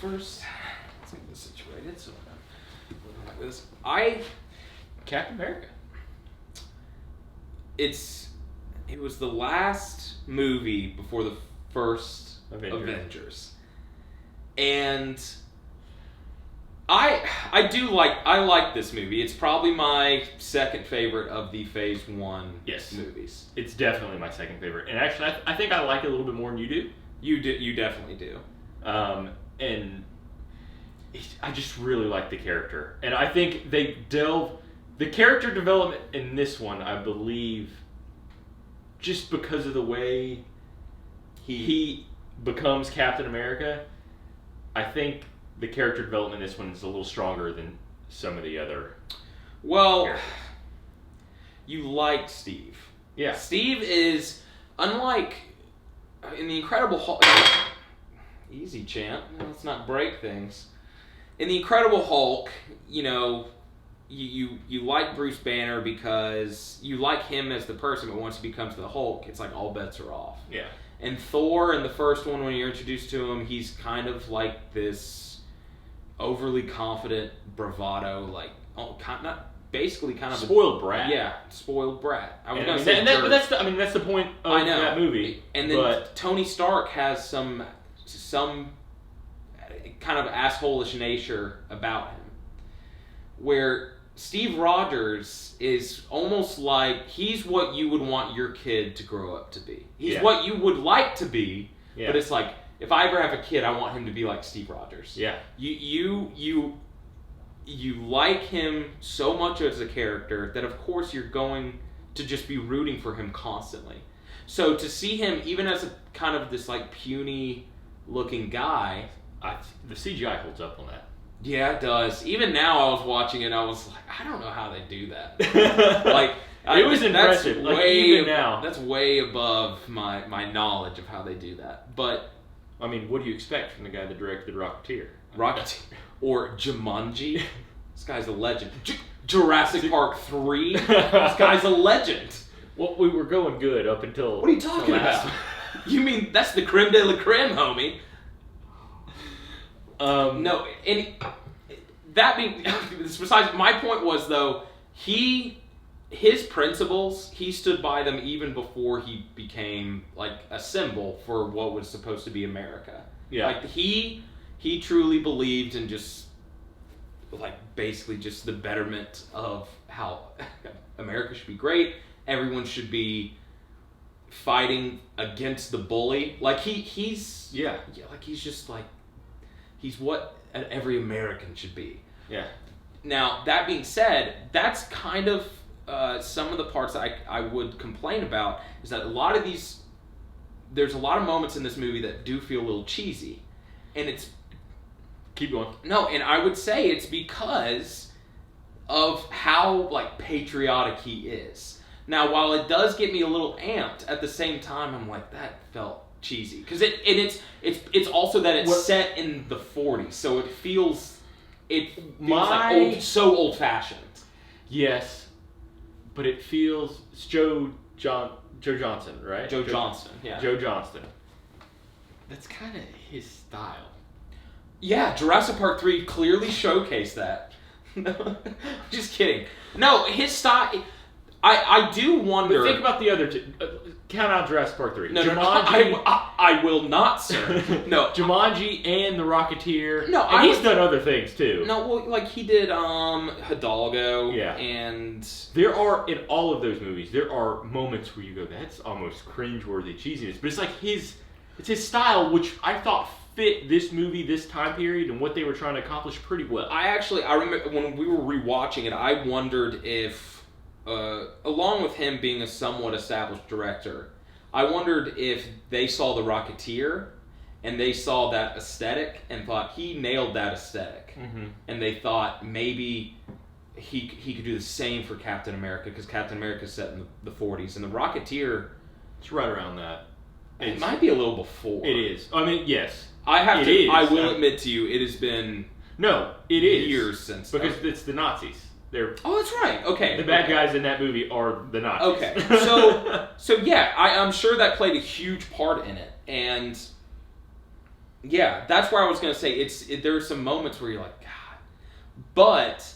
first, let's get this situated. So I'm looking like this. Captain America. It was the last movie before the first Avengers. And I like this movie. It's probably my second favorite of the Phase 1 movies. It's definitely my second favorite. And actually, I think I like it a little bit more than you do. You definitely do. And I just really like the character. And I think they the character development in this one, I believe, just because of the way he becomes Captain America, I think the character development in this one is a little stronger than some of the other. Well, characters. You like Steve. Yeah. Steve is, unlike in the Incredible Hulk... Easy, champ. Let's not break things. In the Incredible Hulk, you know, you like Bruce Banner because you like him as the person, but once he becomes the Hulk, it's like all bets are off. Yeah. And Thor, in the first one, when you're introduced to him, he's kind of like this overly confident bravado, like basically kind of spoiled brat. Yeah, spoiled brat. I was going to say, but that's the point of that movie. And then Tony Stark has some kind of asshole-ish nature about him, where Steve Rogers is almost like he's what you would want your kid to grow up to be. He's what you would like to be, but it's like, if I ever have a kid, I want him to be like Steve Rogers. Yeah. You like him so much as a character that of course you're going to just be rooting for him constantly. So to see him even as a kind of this like puny looking guy, the CGI holds up on that. Yeah, it does. Even now, I was watching it, and I was like, I don't know how they do that. Like, it was impressive. That's way above my knowledge of how they do that. But I mean, what do you expect from the guy that directed Rocketeer? Or Jumanji. This guy's a legend. Jurassic Park 3. This guy's a legend. Well, we were going good up until. What are you talking about? You mean that's the creme de la creme, homie? No, and that being besides, my point was though his principles, he stood by them even before he became like a symbol for what was supposed to be America. Yeah, like he truly believed in just like basically just the betterment of how America should be great. Everyone should be fighting against the bully. Like he's like he's just like. He's what every American should be. Yeah. Now, that being said, that's kind of some of the parts that I would complain about, is that there's a lot of moments in this movie that do feel a little cheesy. And it's... Keep going. No, and I would say it's because of how, like, patriotic he is. Now, while it does get me a little amped, at the same time, I'm like, that felt cheesy, because it's also that it's set in the 40s, so it feels like so old fashioned. Yes, but it feels it's Joe Johnson, right? Joe Johnston, yeah. Joe Johnston. That's kind of his style. Yeah, Jurassic Park 3 clearly showcased that. Just kidding. No, his style. I do wonder. But think about the other two. Count out Jurassic Park 3. No, Jumanji. I will not, sir. No, Jumanji and The Rocketeer. No, and he's done other things too. No, well, like he did Hidalgo. Yeah. And there are in all of those movies, there are moments where you go, that's almost cringeworthy cheesiness. But it's like it's his style, which I thought fit this movie, this time period, and what they were trying to accomplish pretty well. I remember when we were rewatching it, I wondered if. Along with him being a somewhat established director, I wondered if they saw The Rocketeer and they saw that aesthetic and thought he nailed that aesthetic. Mm-hmm. And they thought maybe he could do the same for Captain America, because Captain America is set in the 40s and The Rocketeer... It's right around that. It might be a little before. It is. I mean, yes. I will admit to you, it has been years since... Because it's the Nazis. Oh, that's right. Okay. The bad guys in that movie are the Nazis. Okay. So yeah, I'm sure that played a huge part in it. And Yeah, that's where I was gonna say there are some moments where you're like, God, but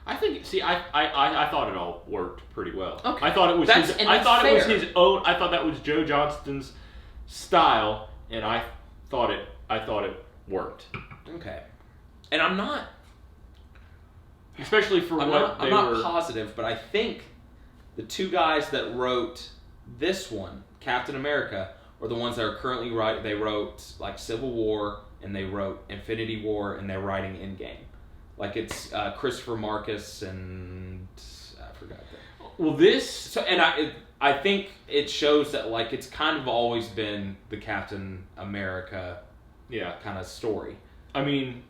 I think. See, I thought it all worked pretty well. Okay. I thought it was That's- his. and I that's thought it was fair. his own. I thought that was Joe Johnston's style, and I thought it worked, okay, and I'm not especially for I'm what not, they I'm not were. positive, but I think the two guys that wrote this one, Captain America, are the ones that are currently writing. They wrote like Civil War and they wrote Infinity War, and they're writing Endgame. Like it's Christopher Marcus and I forgot that. Well, this. So and I think it shows that like it's kind of always been the Captain America Yeah. kind of story. I mean,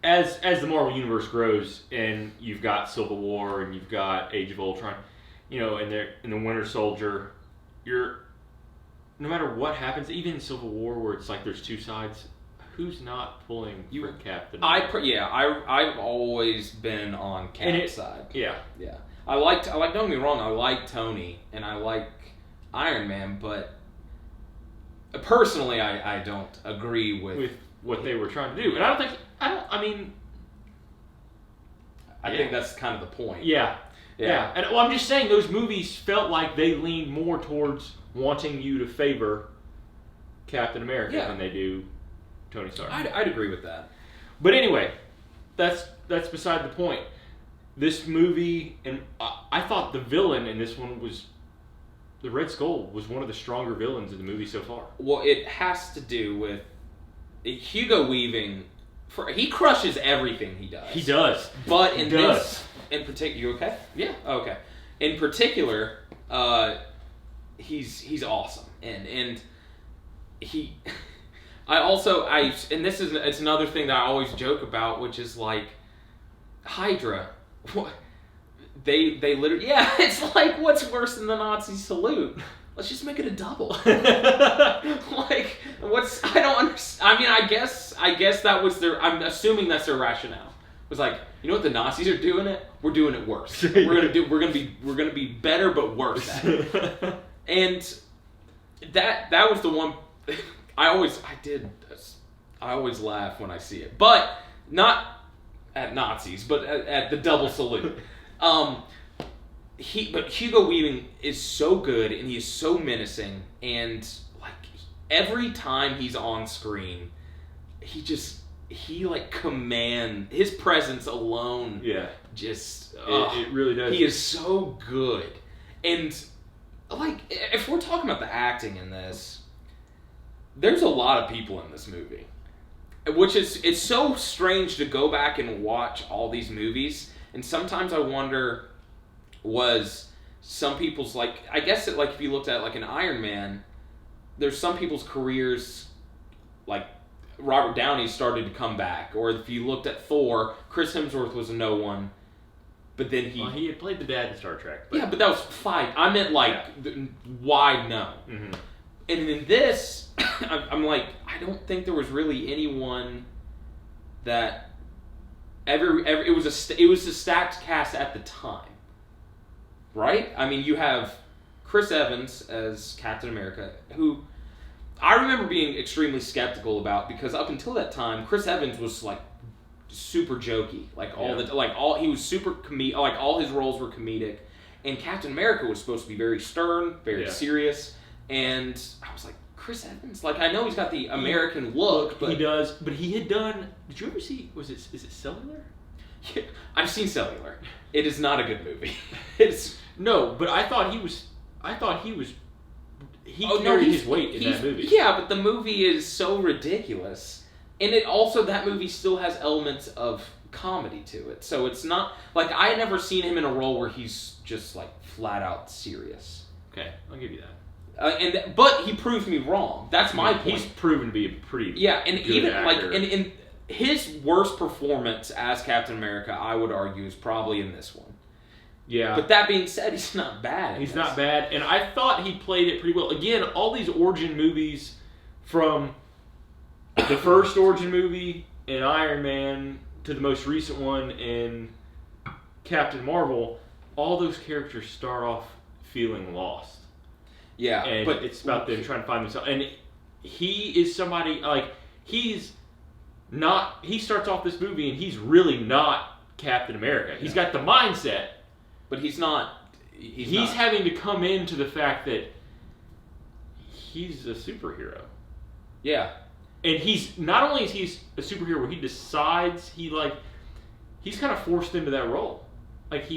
as the Marvel Universe grows, and you've got Civil War, and you've got Age of Ultron, and the Winter Soldier, no matter what happens, even in Civil War, where it's like there's two sides, who's not pulling for Captain America? I've always been on Cap's side. Yeah. Yeah. I like. Don't get me wrong. I like Tony and I like Iron Man, but personally, I don't agree with what they were trying to do, and I think that's kind of the point. Yeah. And well, I'm just saying those movies felt like they leaned more towards wanting you to favor Captain America than they do Tony Stark. I'd agree with that. But anyway, that's beside the point. This movie, and I thought the villain in this one was the Red Skull was one of the stronger villains in the movie so far. Well, it has to do with Hugo Weaving. He crushes everything he does. He does. But this, in particular, you okay? Yeah. Okay. In particular, he's awesome, and he. And it's another thing that I always joke about, which is like Hydra. What? They literally it's like what's worse than the Nazi salute? Let's just make it a double. Like what's I don't understand. I mean, I guess that was their. I'm assuming that's their rationale. It was like, you know what the Nazis are doing it? We're doing it worse. We're gonna be better but worse at it. And that was the one. I always laugh when I see it, but not at Nazis, but at the double salute. But Hugo Weaving is so good, and he is so menacing, and like every time he's on screen, he like command his presence alone. Yeah, just it really does. He is so good, and like if we're talking about the acting in this, there's a lot of people in this movie, which it's so strange to go back and watch all these movies, and sometimes I wonder, was some people's like, I guess it, like if you looked at like an Iron Man, there's some people's careers, like Robert Downey started to come back, or if you looked at Thor, Chris Hemsworth was a no one, but then he had played the dad in Star Trek. But that was fine. I meant like wide no. Mm-hmm. And in this, I'm like, I don't think there was really anyone that it was a stacked cast at the time, right? I mean, you have Chris Evans as Captain America, who I remember being extremely skeptical about, because up until that time, Chris Evans was like super jokey, he was super comedic, like all his roles were comedic, and Captain America was supposed to be very stern, very serious, and I was like, Chris Evans, like I know he's got the American look, but he does. But he had done. Did you ever see? Is it Cellular? Yeah, I've seen Cellular. It is not a good movie. No, but I thought he was. He carried his weight in that movie. Yeah, but the movie is so ridiculous, and that movie still has elements of comedy to it. So it's not like I had never seen him in a role where he's just like flat out serious. Okay, I'll give you that. But he proved me wrong. That's my point. He's proven to be a pretty and good even actor. like in his worst performance as Captain America, I would argue, is probably in this one. Yeah. But that being said, he's not bad. He's not bad, and I thought he played it pretty well. Again, all these origin movies, from the first origin movie in Iron Man to the most recent one in Captain Marvel, all those characters start off feeling lost. Yeah, and but it's about them trying to find themselves. And he is somebody, like, he's not. He starts off this movie and he's really not Captain America. He's got the mindset, but he's not. He's having to come into the fact that he's a superhero. Yeah. And he's not only is he a superhero where he decides he's kind of forced into that role. Like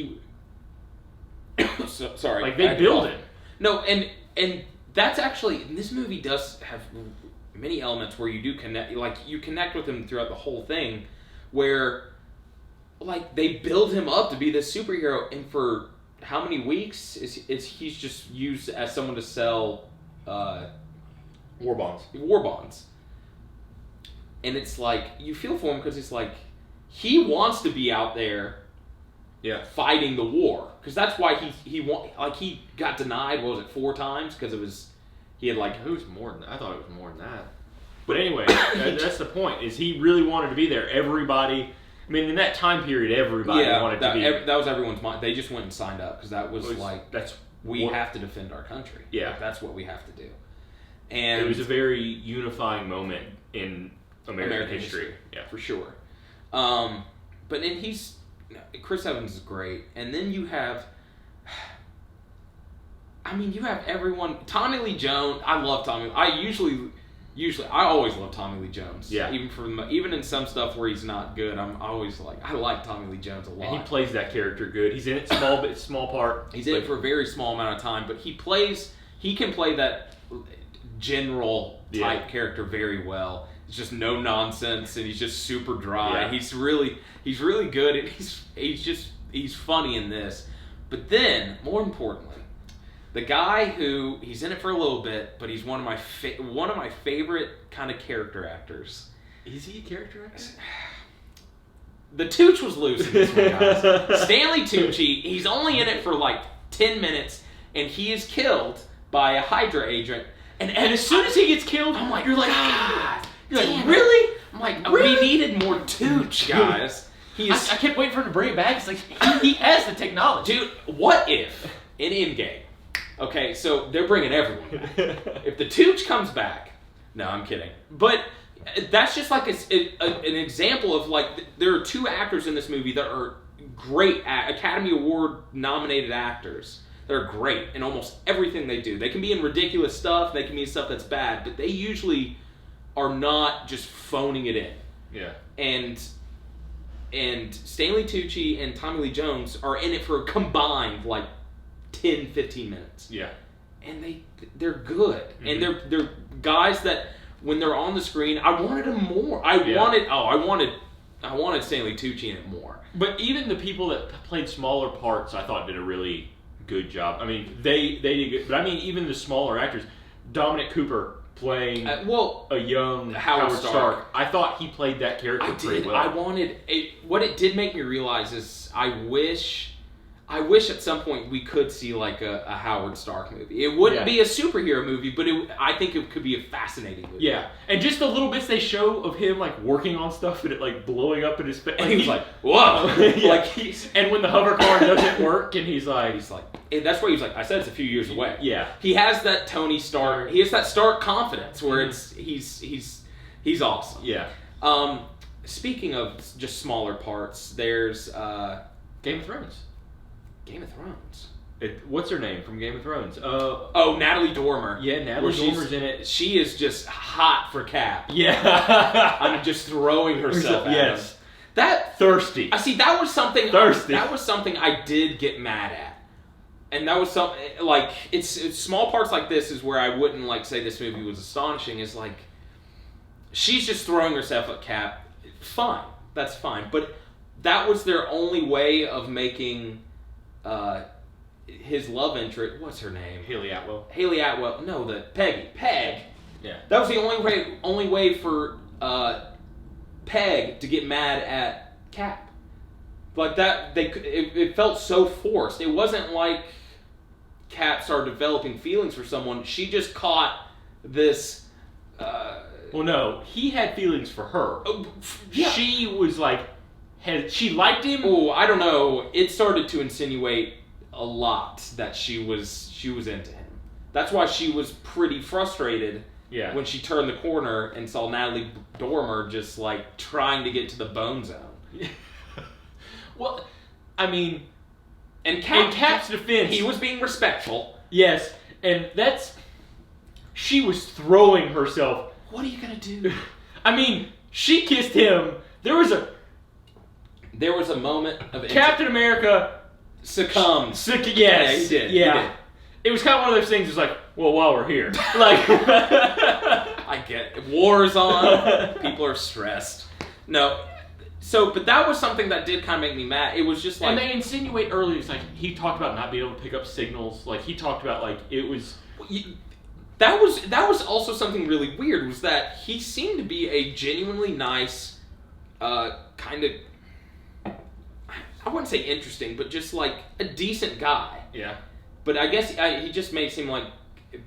sorry. Like they build him. No, and that's actually, this movie does have many elements where you do connect, like you connect with him throughout the whole thing, where like they build him up to be this superhero, and for how many weeks is he's just used as someone to sell war bonds. And it's like, you feel for him because it's like, he wants to be out there fighting the war. Because that's why he got denied, what was it, 4 times? Because it was, he had like... It was more than that. I thought it was more than that. But anyway, that's the point, is he really wanted to be there. Everybody, I mean, in that time period, everybody wanted to be there. That was everyone's mind. They just went and signed up because that was we what, have to defend our country. Yeah. Like, that's what we have to do. And it was a very unifying moment in American history. Yeah, for sure. But then Chris Evans is great, and then you have, you have everyone. Tommy Lee Jones. I love Tommy. I always love Tommy Lee Jones. Yeah. Even in some stuff where he's not good, I'm always like, I like Tommy Lee Jones a lot. And he plays that character good. He's in it small part. He's in it for a very small amount of time, but he can play that general type character very well. It's just no nonsense, and he's just super dry. Yeah. He's really good, and he's funny in this. But then, more importantly, the guy who he's in it for a little bit, but he's one of my favorite kind of character actors. Is he a character actor? The Tucc was loose in this one, guys. Stanley Tucci. He's only in it for like 10 minutes, and he is killed by a Hydra agent. And as soon as he gets killed, I'm like, you're like, God, you're like, really? I'm like, really? We needed more Tucc, guys. I kept waiting for him to bring it back. It's like, he has the technology. Dude, what if in Endgame? Okay, so they're bringing everyone back. If the Tucc comes back, no, I'm kidding. But that's just like an example of like, there are 2 actors in this movie that are great Academy Award nominated actors. They're great in almost everything they do. They can be in ridiculous stuff, they can be in stuff that's bad, but they usually are not just phoning it in. Yeah. And Stanley Tucci and Tommy Lee Jones are in it for a combined like 10, 15 minutes. Yeah. And they're good. Mm-hmm. And they're guys that when they're on the screen, I wanted them more. I wanted Stanley Tucci in it more. But even the people that played smaller parts, I thought did a really good job. I mean, they did good. But I mean, even the smaller actors, Dominic Cooper playing a young Howard Stark. I thought he played that character pretty well. What it did make me realize is I wish at some point we could see like a Howard Stark movie. It wouldn't be a superhero movie, but I think it could be a fascinating movie. Yeah, and just the little bits they show of him like working on stuff and it like blowing up in his face. And he's like, whoa! And when the hover car doesn't work, and he's like, and that's where he's like, I said it's a few years away. Yeah, he has that Tony Stark. He has that Stark confidence where he's awesome. Yeah. Speaking of just smaller parts, there's Game of Thrones. What's her name from Game of Thrones? Natalie Dormer. Yeah, Natalie Dormer's in it. She is just hot for Cap. Yeah. I'm just throwing herself at him. That thirsty. I see. That was something. Thirsty. That was something I did get mad at, and that was something like it's small parts like this is where I wouldn't like say this movie was astonishing. Is like she's just throwing herself at Cap. Fine, that's fine, but that was their only way of making. His love interest, what's her name? Haley Atwell. No, Peg. Yeah. That was the only way for Peg to get mad at Cap. Like that, it felt so forced. It wasn't like Cap started developing feelings for someone. She just caught this. Well, no, he had feelings for her. Yeah. She was like. She liked him? Oh, I don't know. It started to insinuate a lot that she was into him. That's why she was pretty frustrated Yeah. When she turned the corner and saw Natalie Dormer just like trying to get to the bone zone. Well, I mean, And in Cap's defense, he was being respectful. Yes, and she was throwing herself. What are you gonna do? I mean, she kissed him. There was a moment of Captain America succumbed. Yes, Yeah, he did. Yeah, He did. It was kind of one of those things. It's like, well, while we're here, like, I get it. War's on. People are stressed. No. So, but that was something that did kind of make me mad. It was just like, and they insinuate earlier. It's like he talked about not being able to pick up signals. Like he talked about like it was. That was also something really weird. Was that he seemed to be a genuinely nice, kind of. I wouldn't say interesting, but just like a decent guy. Yeah. But I guess he just made it seem like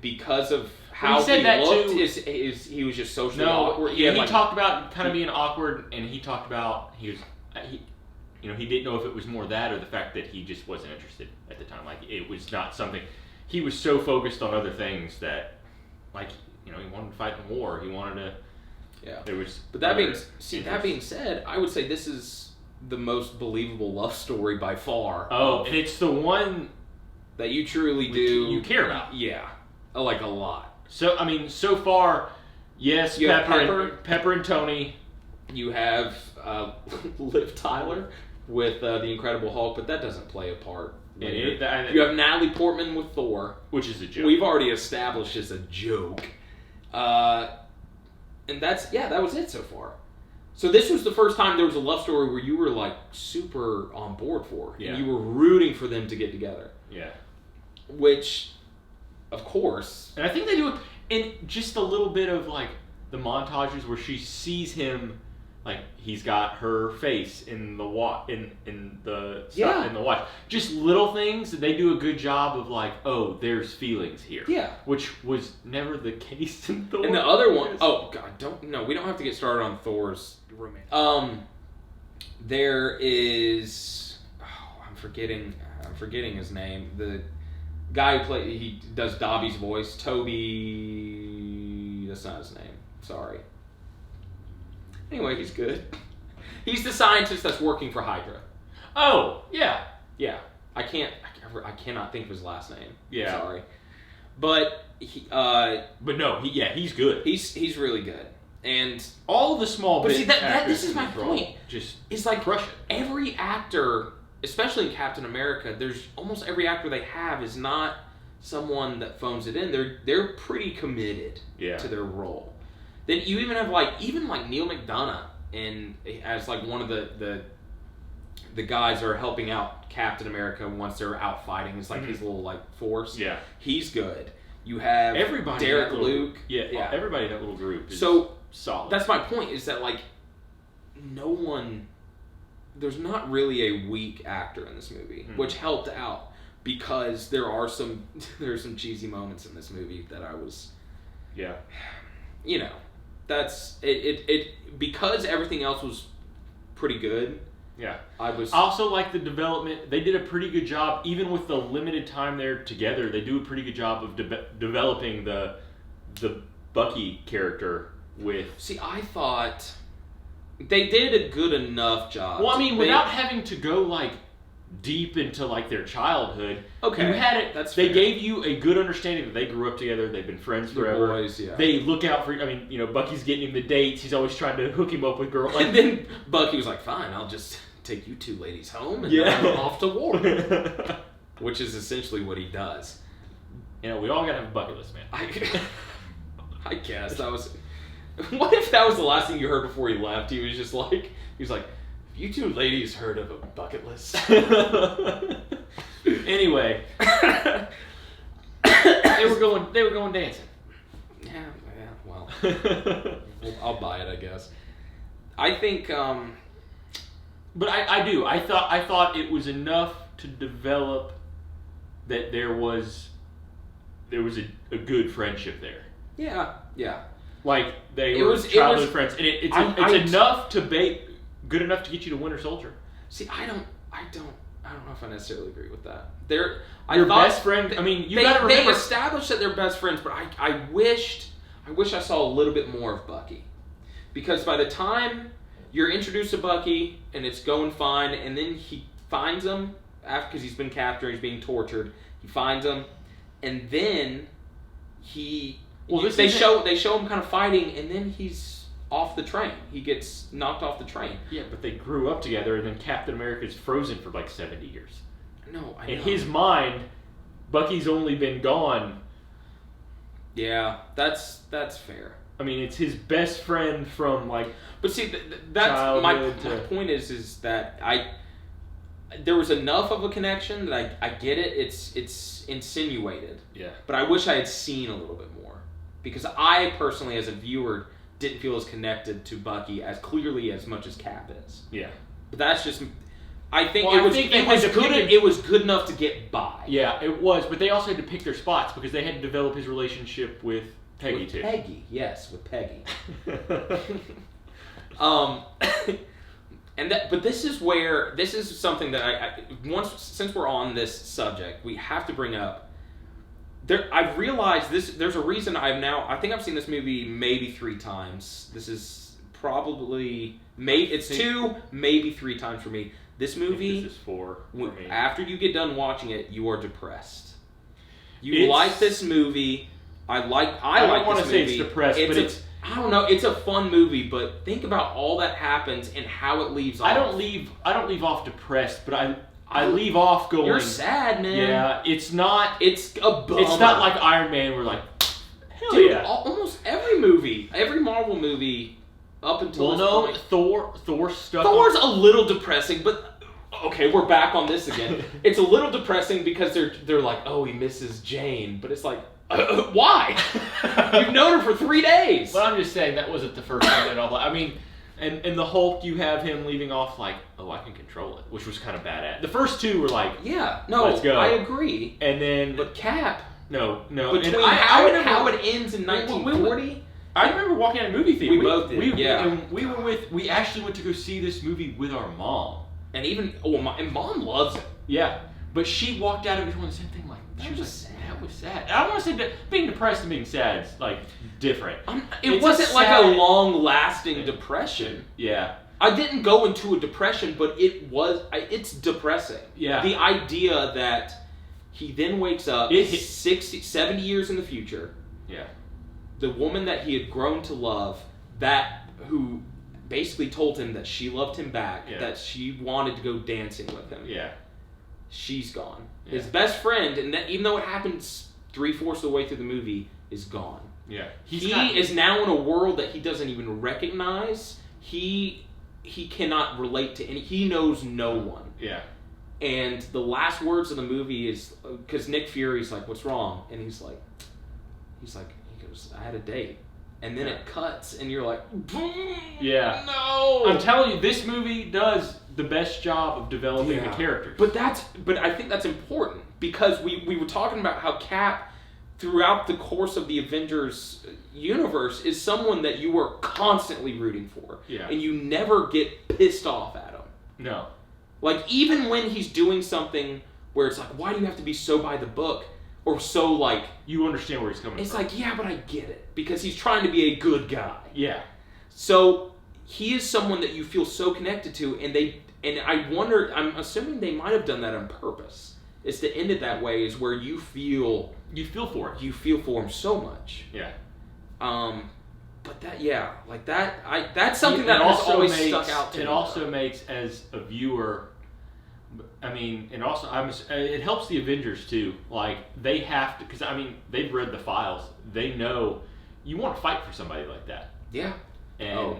because of how he said that looked, too. he was just socially No, awkward. yeah, he like, talked about kind of being awkward, and he talked about he didn't know if it was more that or the fact that he just wasn't interested at the time. Like it was not something. He was so focused on other things that, like he wanted to fight in war. He wanted to. Yeah. There was. But that being said, I would say this is the most believable love story by far. Oh, and it's the one that you truly you care about. Yeah, like a lot. So I mean, so far, yes, You have Pepper and Tony. You have Liv Tyler with the Incredible Hulk, but that doesn't play a part. You have Natalie Portman with Thor, which is a joke. We've already established as a joke, and that was it so far. So this was the first time there was a love story where you were like super on board for, and you were rooting for them to get together. Yeah. Which, of course, and I think they do it in just a little bit of like the montages where she sees him, like he's got her face in the watch in the stuff in the watch. Just little things that they do a good job of like, oh, there's feelings here. Yeah. Which was never the case in Thor. And the other one, oh god, we don't have to get started on Thor's romance. There is, I'm forgetting his name. The guy he does Dobby's voice. Toby, that's not his name. Sorry. Anyway, he's good. He's the scientist that's working for Hydra. Oh, yeah. Yeah. I cannot think of his last name. Yeah. Sorry. But he's good. He's really good. And all the small bits. See, this is my point. It's like crush it. Every actor, especially in Captain America, there's almost every actor they have is not someone that phones it in. They're pretty committed to their role. Then you even have like Neil McDonough as like one of the guys that are helping out Captain America once they're out fighting. It's like his little like force. Yeah, he's good. You have everybody. Derek Luke. Yeah, everybody in that little group is solid. That's my point. Is that like there's not really a weak actor in this movie, which helped out because there's some cheesy moments in this movie that I was. Yeah. That's it because everything else was pretty good. Yeah. I also like the development. They did a pretty good job, even with the limited time they're together. They do a pretty good job of developing the Bucky character with. See, I thought they did a good enough job. Well, I mean, without having to go like deep into like their childhood. Okay, you had it. They fair. Gave you a good understanding that they grew up together. They've been friends forever. The boys, yeah. They look out for. I mean, Bucky's getting him the dates. He's always trying to hook him up with girls. And then Bucky was like, "Fine, I'll just take you two ladies home and then I'm off to war." Which is essentially what he does. We all gotta have a bucket list, man. I guess that was. What if that was the last thing you heard before he left? He was like, "You two ladies heard of a bucket list?" Anyway, they were going dancing. Yeah. Well, I'll buy it, I guess. I think. But I do. I thought it was enough to develop that there was a good friendship there. Yeah. Like they were childhood friends, and it's enough to good enough to get you to Winter Soldier. See, I don't know if I necessarily agree with that. Your best friend. I mean, you gotta remember they established that they're best friends, but I I wish I saw a little bit more of Bucky. Because by the time you're introduced to Bucky and it's going fine, and then he finds him because he's been captured, he's being tortured. He finds him, and then they show him kind of fighting, and then he's off the train. He gets knocked off the train. Yeah, but they grew up together, and then Captain America's frozen for like 70 years. No, I know. In his mind, Bucky's only been gone. Yeah, that's fair. I mean, it's his best friend from like. But see, that's my point is that there was enough of a connection that I get it. It's insinuated. Yeah. But I wish I had seen a little bit more, because I personally, as a viewer, didn't feel as connected to Bucky as clearly as much as Cap is. Yeah. But that's just. I think it was good enough to get by. Yeah, it was. But they also had to pick their spots because they had to develop his relationship with Peggy too. Peggy, yes, with Peggy. But this is something that since we're on this subject, we have to bring up. I've realized this. There's a reason I think I've seen this movie maybe 3 times. This is probably it's 2, maybe 3 times for me. This movie, this is 4 for me. After you get done watching it, you are depressed. You like this movie. I don't want to say it's depressed, but it's. I don't know. It's a fun movie, but think about all that happens and how it leaves off. I don't leave off depressed, but I leave off going. You're sad, man. Yeah, it's not. It's a bummer. It's not like Iron Man. We're like, hell dude, yeah. Almost every movie, every Marvel movie, up until this point. Thor stuck. Thor's a little depressing, but okay, we're back on this again. It's a little depressing because they're like, oh, he misses Jane, but it's like. Why? You've known her for 3 days. But I'm just saying that wasn't the first time at all. I mean, and the Hulk, you have him leaving off like, oh, I can control it, which was kind of badass. The first 2 were like, yeah, no, let's go. I agree. And then, but Cap, no. Between how it ends in 1940. I remember walking out of a movie theater. We both did. We actually went to go see this movie with our mom, and even Mom loves it. Yeah, but she walked out of it doing the same thing. Like she was sad. That was sad. I don't want to say that being depressed and being sad is like different. It wasn't like a long-lasting depression. Yeah. I didn't go into a depression, but it's depressing. Yeah. The idea that he then wakes up 60, 70 years in the future. Yeah. The woman that he had grown to love, who basically told him that she loved him back, that she wanted to go dancing with him. Yeah. She's gone. Yeah. His best friend, and even though it happens 3/4 of the way through the movie, is gone. Yeah. He is now in a world that he doesn't even recognize. He cannot relate to any. He knows no one. Yeah. And the last words of the movie is because Nick Fury's like, "What's wrong?" And he goes, "I had a date." And then it cuts, and you're like, yeah. No! I'm telling you, this movie does the best job of developing the characters. But I think that's important, because we were talking about how Cap, throughout the course of the Avengers universe, is someone that you are constantly rooting for. Yeah. And you never get pissed off at him. No. Like, even when he's doing something where it's like, why do you have to be so by the book? Or so, like... You understand where he's coming from. It's like, yeah, but I get it. Because he's trying to be a good guy. Yeah. So, he is someone that you feel so connected to, and I wonder, I'm assuming they might have done that on purpose. Is to end it that way, is where you feel... You feel for it. You feel for him so much. Yeah. But that's something that has always stuck out to me. It also makes, as a viewer... I mean, and also it helps the Avengers too. Like, they have to, because I mean, they've read the files. They know you want to fight for somebody like that. Yeah. And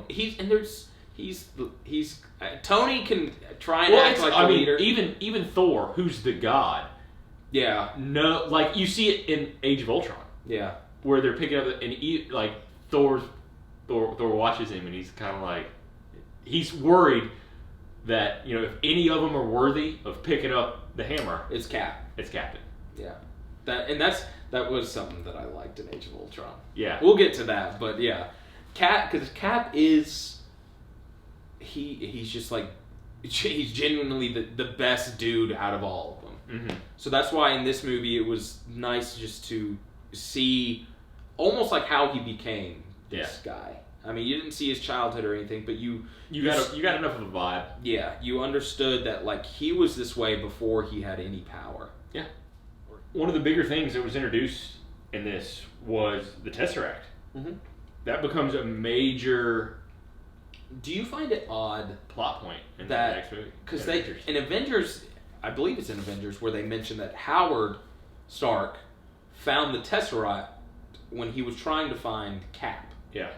Tony can try and act like a leader. Even Thor, who's the god. Yeah. No, like you see it in Age of Ultron. Yeah. Where they're picking up like Thor watches him and he's kind of like, he's worried that, you know, if any of them are worthy of picking up the hammer, it's Cap. It's Captain. Yeah. That was something that I liked in Age of Ultron. Yeah. We'll get to that, but yeah. Because Cap is... He's just like... He's genuinely the best dude out of all of them. Mm-hmm. So that's why in this movie it was nice just to see almost like how he became Yeah. this guy. I mean, you didn't see his childhood or anything, but you got enough of a vibe. Yeah, you understood that like he was this way before he had any power. Yeah. One of the bigger things that was introduced in this was the Tesseract. Mm-hmm. That becomes a major Do you find it odd plot point in that the next movie? because in Avengers, I believe it's in Avengers where they mention that Howard Stark found the Tesseract when he was trying to find Cap. Yeah.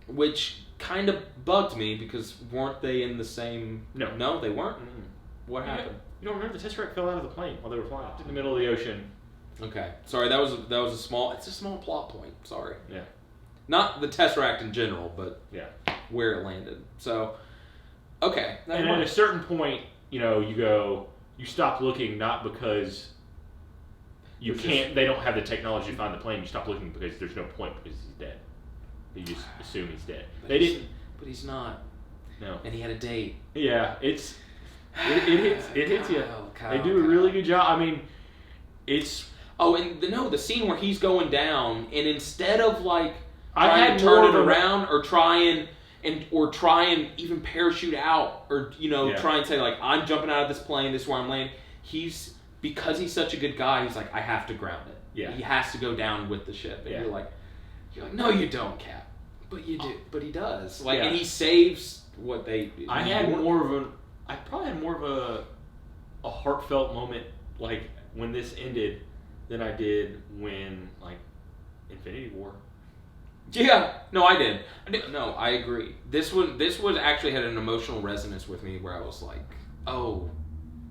Which kind of bugged me because weren't they in the same? No, they weren't. Mm-hmm. What happened? You don't remember the Tesseract fell out of the plane while they were flying in the middle of the ocean. Okay, sorry. That was a small. It's a small plot point. Sorry. Yeah. Not the Tesseract in general, but Yeah. where it landed. So, okay. And at a certain point, you stop looking not because they don't have the technology to find the plane. You stop looking because there's no point because he's dead. You just assume he's dead. But he's not. No. And he had a date. Yeah, it hits you. Kyle, They do a really good job. I mean, it's. Oh, and the scene where he's going down, and instead of like I trying had to turn more it of a- around or try and even parachute out or try and say like I'm jumping out of this plane, this is where I'm landing. Because he's such a good guy, he's like I have to ground it. Yeah. He has to go down with the ship. And Yeah. you're like no, you don't, Cap. But you do. But he does. Like, Yeah. and he saves what they. I probably had more of a heartfelt moment like when this ended than I did when like Infinity War. Yeah. No, I did. No, I agree. This was actually had an emotional resonance with me where I was like, oh,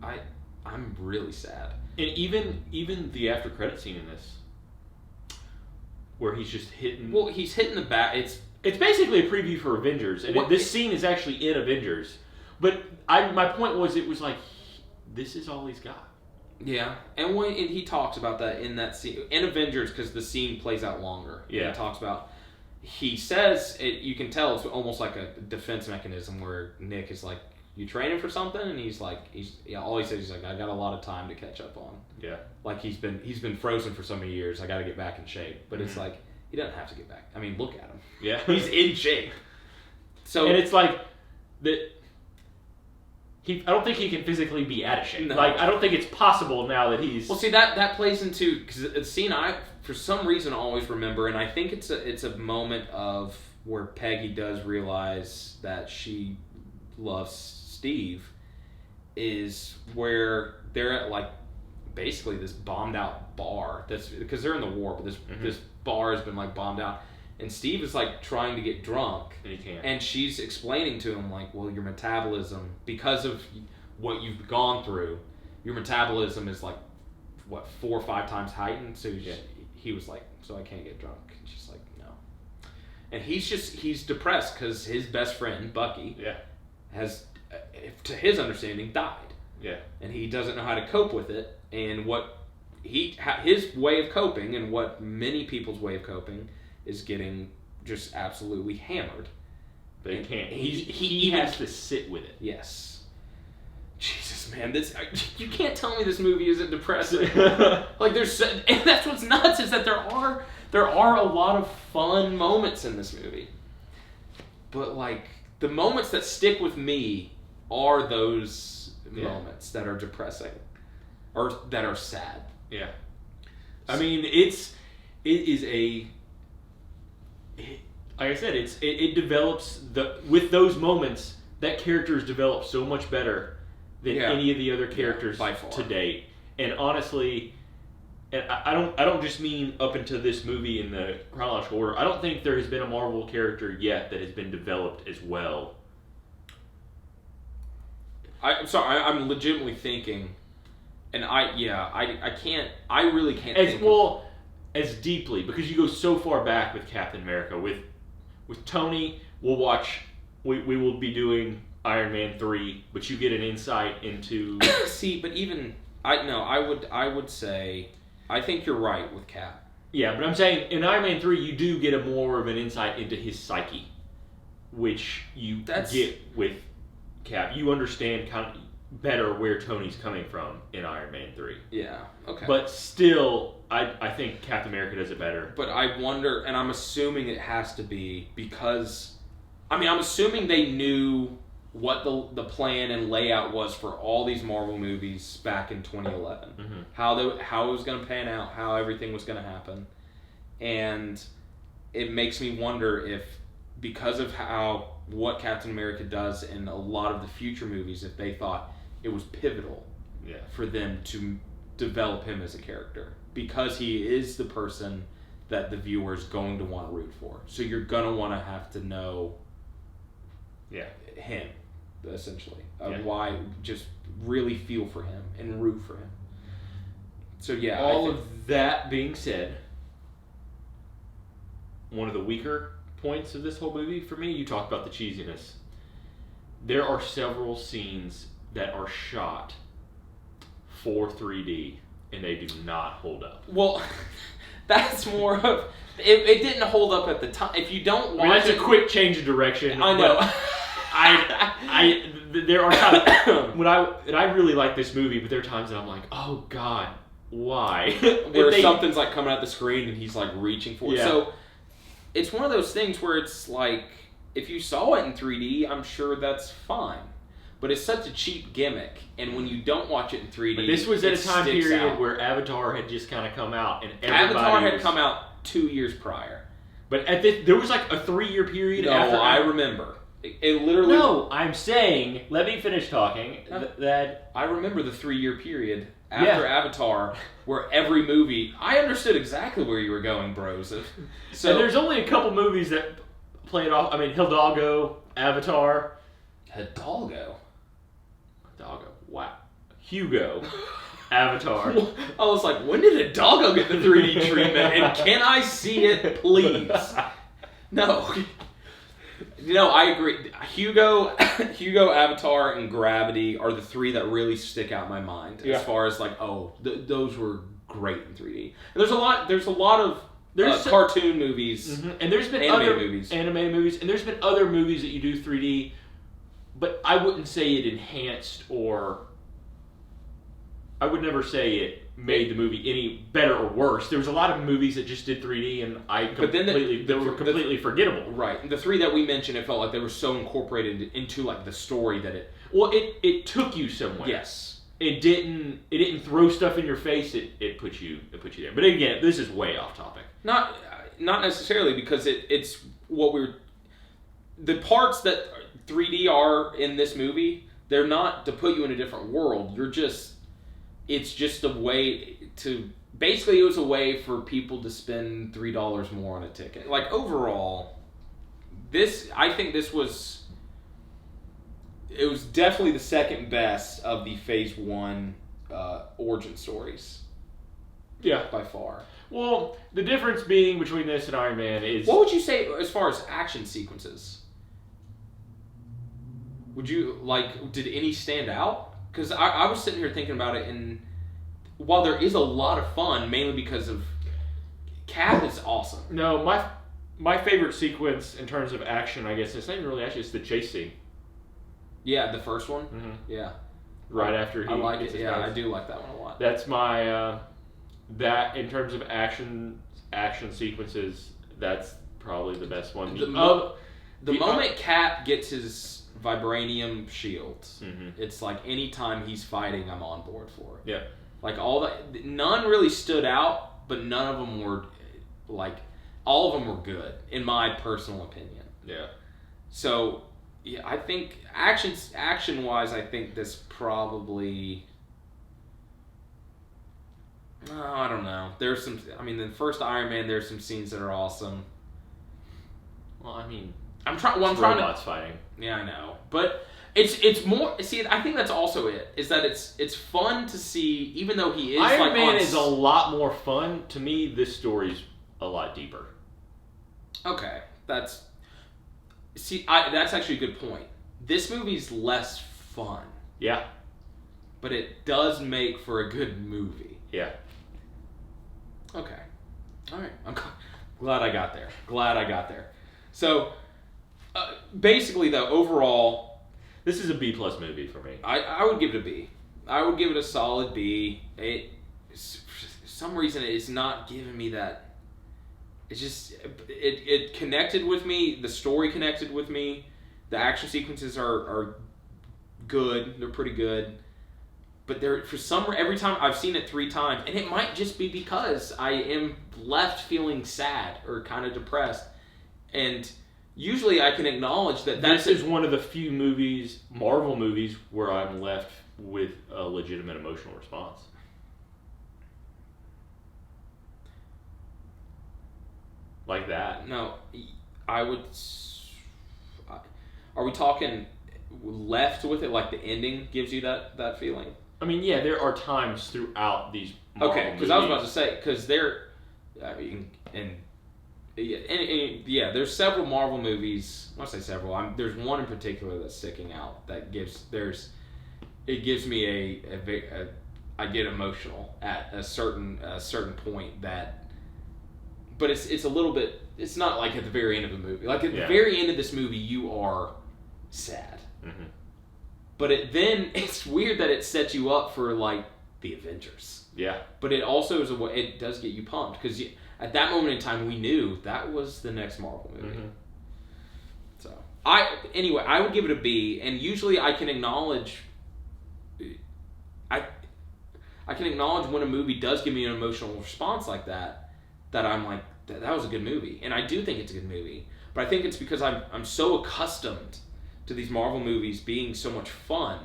I'm really sad. And even the after credit scene in this, where he's just hitting. Well, he's hitting the bat. It's basically a preview for Avengers, and this scene is actually in Avengers. But my point was, it was like, this is all he's got. Yeah, and he talks about that in that scene in Avengers because the scene plays out longer. Yeah, he talks about. He says you can tell it's almost like a defense mechanism where Nick is like, "You training for something?" And he's like, all he says he's like, "I got a lot of time to catch up on." Yeah, like he's been frozen for so many years. I got to get back in shape. But it's like he doesn't have to get back. I mean, look at him. Yeah, he's in shape. So and it's like that. I don't think he can physically be out of shape. No. Like I don't think it's possible now that he's. Well, see that plays into because the scene I for some reason always remember, and I think it's a moment of where Peggy does realize that she loves Steve, is where they're at like basically this bombed out bar. That's because they're in the war, but this bar has been like bombed out. And Steve is like trying to get drunk, and he can't. And she's explaining to him like, well, your metabolism, because of what you've gone through, your metabolism is like, what, 4 or 5 times heightened. So he was like, so I can't get drunk. And she's like, no. And he's depressed because his best friend Bucky has, to his understanding, died. Yeah. And he doesn't know how to cope with it. And what his way of coping, and what many people's way of coping, is getting just absolutely hammered. But he can't. He has to sit with it. Yes. Jesus, man, you can't tell me this movie isn't depressing. Like and that's what's nuts is that there are a lot of fun moments in this movie. But like the moments that stick with me are those moments that are depressing or that are sad. Yeah. I mean, it is a. Like I said, it develops with those moments. That character is developed so much better than any of the other characters by far. To date. And honestly, and I don't just mean up into this movie in the chronological order. I don't think there has been a Marvel character yet that has been developed as well. I'm sorry, I'm legitimately thinking, and I really can't think as deeply, because you go so far back with Captain America. With Tony, we will be doing Iron Man 3, but you get an insight into... See, but even... I would say... I think you're right with Cap. Yeah, but I'm saying in Iron Man 3, you do get more of an insight into his psyche, which you get with Cap. You understand better where Tony's coming from in Iron Man 3. Yeah. Okay. But still, I think Captain America does it better. But I wonder, and I'm assuming it has to be because, I'm assuming they knew what the plan and layout was for all these Marvel movies back in 2011. Mm-hmm. How it was going to pan out, how everything was going to happen. And it makes me wonder if, because of what Captain America does in a lot of the future movies, if they thought it was pivotal for them to develop him as a character. Because he is the person that the viewer is going to want to root for. So you're going to want to have to know him, essentially. Why, just really feel for him and root for him. So all of that being said, one of the weaker points of this whole movie for me, you talk about the cheesiness. There are several scenes that are shot for 3D and they do not hold up. Well, that's more of it didn't hold up at the time. If you don't watch that's a quick change of direction. I know. There are times when I really like this movie, but there are times that I'm like, oh God, why? Where something's like coming at the screen and he's like reaching for it. Yeah. So it's one of those things where it's like, if you saw it in 3D, I'm sure that's fine. But it's such a cheap gimmick, and when you don't watch it in 3D, but this was at a time period out. where Avatar had just kind of come out, and Avatar had come out 2 years prior. But there was like a 3-year period. No, after I remember. It literally. No, I'm saying. Let me finish talking. That I remember the 3-year period after Avatar, where every movie. I understood exactly where you were going, bros. So and there's only a couple movies that play it off. I mean, Hidalgo, Avatar, Hidalgo. Wow. Hugo. Avatar. I was like, when did Hidalgo get the 3D treatment? And can I see it, please? No. I agree. Hugo, Avatar, and Gravity are the 3 that really stick out in my mind. As far as like, those were great in 3D. And there's a lot of cartoon movies. Mm-hmm. And there's been animated movies, and there's been other movies that you do 3D. But I wouldn't say it enhanced, or I would never say it made the movie any better or worse. There was a lot of movies that just did 3D, and they were completely forgettable. Right. The 3 that we mentioned, it felt like they were so incorporated into like the story that it. Well, it took you somewhere. Yes. It didn't throw stuff in your face. It put you there. But again, this is way off topic. Not necessarily, because it's what the parts that 3D are in this movie, they're not to put you in a different world. It's just a way to, basically it was a way for people to spend $3 more on a ticket. Like overall, I think it was definitely the second best of the Phase 1 origin stories. Yeah. By far. Well, the difference being between this and Iron Man is... What would you say as far as action sequences? Would you, did any stand out? Because I was sitting here thinking about it, and while there is a lot of fun, mainly because of Cap is awesome. No, my favorite sequence in terms of action, I guess, it's not even really action, it's the chase scene. Yeah, the first one? Mm-hmm. Yeah. Right after he... I like it, yeah, I do like that one a lot. That's my... that, in terms of action sequences, that's probably the best one. The moment Cap gets his vibranium shield, it's like anytime he's fighting, I'm on board for it. Yeah. Like none really stood out, but none of them were, all of them were good, in my personal opinion. Yeah. So, yeah, I think action-wise, I think this probably... Oh, I don't know. There's some... the first Iron Man, there's some scenes that are awesome. Well, I'm trying to... fighting. Yeah, I know. But it's more... See, I think that's also it. Is that it's fun to see, even though he is... Iron Man is a lot more fun. To me, this story's a lot deeper. Okay. That's... See, that's actually a good point. This movie's less fun. Yeah. But it does make for a good movie. Yeah. Okay. All right. I'm glad I got there. So, basically, though, overall, This is a B+ movie for me. I would give it a B. I would give it a solid B. For some reason, it's not giving me that. It's just it connected with me. The story connected with me. The action sequences are good. They're pretty good. But every time I've seen it 3 times, and it might just be because I am left feeling sad or kind of depressed, and usually I can acknowledge that this is one of the few Marvel movies, where I'm left with a legitimate emotional response. Like that. No, I would. Are we talking left with it, like the ending gives you that feeling? I mean, yeah, there are times throughout these Marvel okay, because I was about to say, because there's several Marvel movies. I say several. There's one in particular that's sticking out that gives me I get emotional at a certain point that, but it's a little bit. It's not like at the very end of the movie. Like at the very end of this movie, you are sad. Mm-hmm. But then it's weird that it sets you up for like the Avengers. Yeah. But it also it does get you pumped because at that moment in time we knew that was the next Marvel movie. Mm-hmm. So I would give it a B, and usually I can acknowledge. I can acknowledge when a movie does give me an emotional response like that I'm like that was a good movie, and I do think it's a good movie. But I think it's because I'm so accustomed to these Marvel movies being so much fun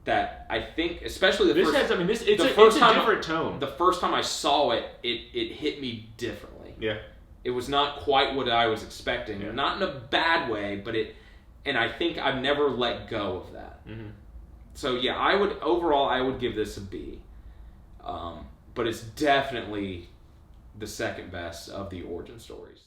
that I think, especially it's a different tone. The first time I saw it, it hit me differently. Yeah, it was not quite what I was expecting. Yeah. Not in a bad way, but and I think I've never let go of that. Mm-hmm. So yeah, I would give this a B, but it's definitely the second best of the origin stories.